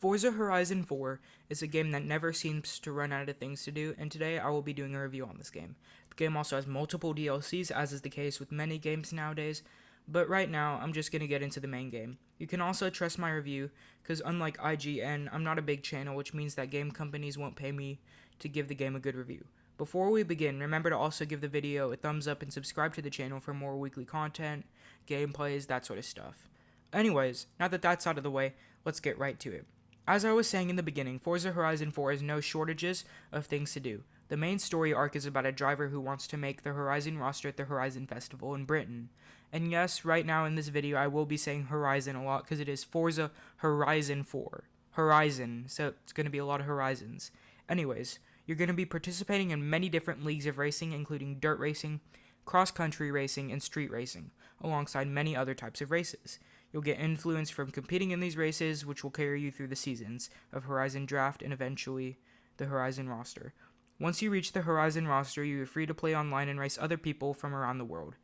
Forza Horizon 4 is a game that never seems to run out of things to do, and today I will be doing a review on this game. The game also has multiple DLCs, as is the case with many games nowadays, but right now I'm just going to get into the main game. You can also trust my review, because unlike IGN, I'm not a big channel, which means that game companies won't pay me to give the game a good review. Before we begin, remember to also give the video a thumbs up and subscribe to the channel for more weekly content, gameplays, that sort of stuff. Anyways, now that that's out of the way, let's get right to it. As I was saying in the beginning, Forza Horizon 4 has no shortages of things to do. The main story arc is about a driver who wants to make the Horizon roster at the Horizon Festival in Britain. And yes, right now in this video I will be saying Horizon a lot because it is Forza Horizon 4. Horizon, so it's going to be a lot of horizons. Anyways, you're going to be participating in many different leagues of racing, including dirt racing, cross-country racing, and street racing, alongside many other types of races. You'll get influence from competing in these races, which will carry you through the seasons of Horizon Draft and eventually the Horizon roster. Once you reach the Horizon roster, you are free to play online and race other people from around the world.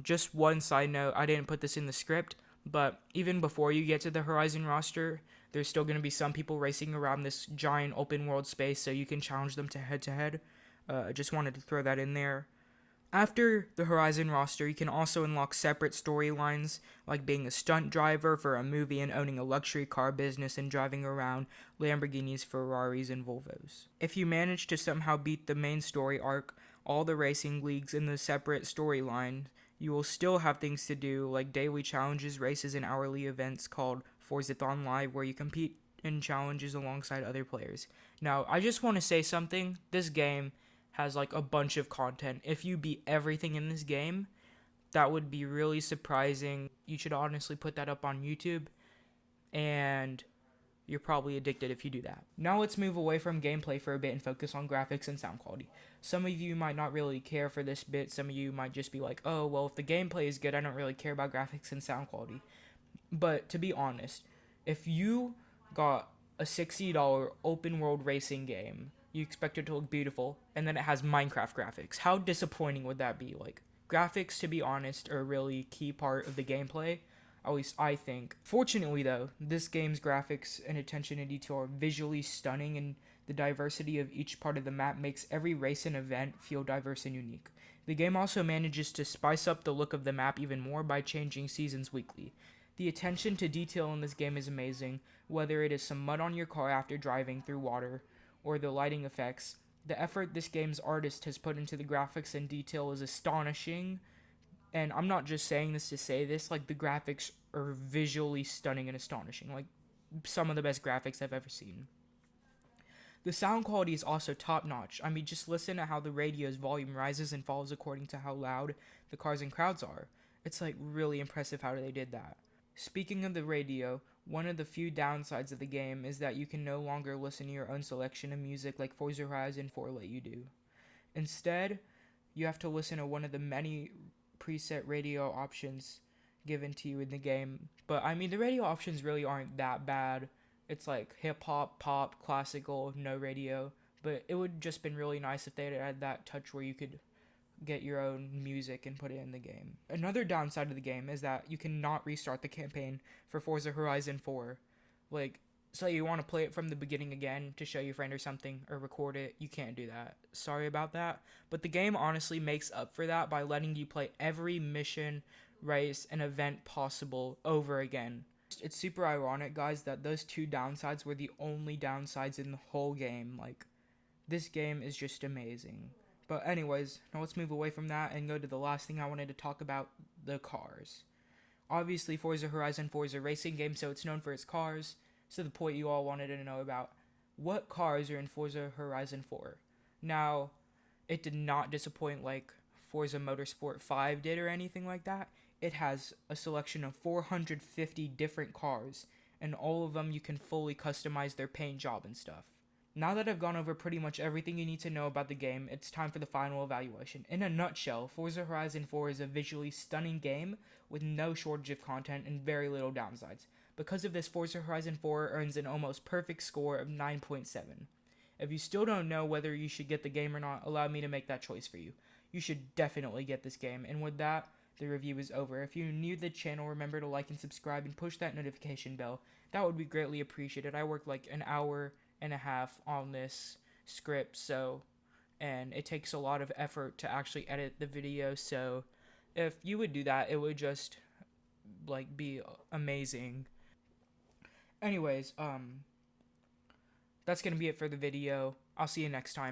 Just one side note, I didn't put this in the script, but even before you get to the Horizon roster, there's still going to be some people racing around this giant open world space, so you can challenge them to head-to-head. I just wanted to throw that in there. After the Horizon roster, you can also unlock separate storylines, like being a stunt driver for a movie and owning a luxury car business and driving around Lamborghinis, Ferraris, and Volvos. If you manage to somehow beat the main story arc, all the racing leagues in the separate storyline, you will still have things to do, like daily challenges, races, and hourly events called Forzathon Live, where you compete in challenges alongside other players. Now, I just want to say something. This game has like a bunch of content. If you beat everything in this game, that would be really surprising. You should honestly put that up on YouTube, and you're probably addicted if you do that. Now let's move away from gameplay for a bit and focus on graphics and sound quality. Some of you might not really care for this bit. Some of you might just be like, oh, well, if the gameplay is good, I don't really care about graphics and sound quality. But to be honest, if you got a $60 open world racing game, you expect it to look beautiful, and then it has Minecraft graphics. How disappointing would that be? Like, graphics, to be honest, are a really key part of the gameplay, at least I think. Fortunately, though, this game's graphics and attention to detail are visually stunning, and the diversity of each part of the map makes every race and event feel diverse and unique. The game also manages to spice up the look of the map even more by changing seasons weekly. The attention to detail in this game is amazing, whether it is some mud on your car after driving through water, or the lighting effects. The effort this game's artist has put into the graphics and detail is astonishing, and I'm not just saying this to say this, like, the graphics are visually stunning and astonishing, like, some of the best graphics I've ever seen. The sound quality is also top notch. I mean, just listen to how the radio's volume rises and falls according to how loud the cars and crowds are. It's like really impressive how they did that. Speaking of the radio, one of the few downsides of the game is that you can no longer listen to your own selection of music like Forza Horizon 4 let you do. Instead, you have to listen to one of the many preset radio options given to you in the game. But I mean, the radio options really aren't that bad. It's like hip hop, pop, classical, no radio. But it would just been really nice if they had that touch where you could get your own music and put it in the game. Another downside of the game is that you cannot restart the campaign for Forza Horizon 4. Like, say you want to play it from the beginning again to show your friend or something, or record it, you can't do that. Sorry about that. But the game honestly makes up for that by letting you play every mission, race, and event possible over again. It's super ironic, guys, that those two downsides were the only downsides in the whole game. Like, this game is just amazing. But anyways, now let's move away from that and go to the last thing I wanted to talk about, the cars. Obviously, Forza Horizon 4 is a racing game, so it's known for its cars. So the point you all wanted to know about, what cars are in Forza Horizon 4? Now, it did not disappoint like Forza Motorsport 5 did or anything like that. It has a selection of 450 different cars, and all of them you can fully customize their paint job and stuff. Now that I've gone over pretty much everything you need to know about the game, it's time for the final evaluation. In a nutshell, Forza Horizon 4 is a visually stunning game with no shortage of content and very little downsides. Because of this, Forza Horizon 4 earns an almost perfect score of 9.7. If you still don't know whether you should get the game or not, allow me to make that choice for you. You should definitely get this game, and with that, the review is over. If you're new to the channel, remember to like and subscribe and push that notification bell. That would be greatly appreciated. I worked like an hour and a half on this script, and it takes a lot of effort to actually edit the video, so if you would do that, it would just like be amazing. Anyways, that's gonna be it for the video. I'll see you next time.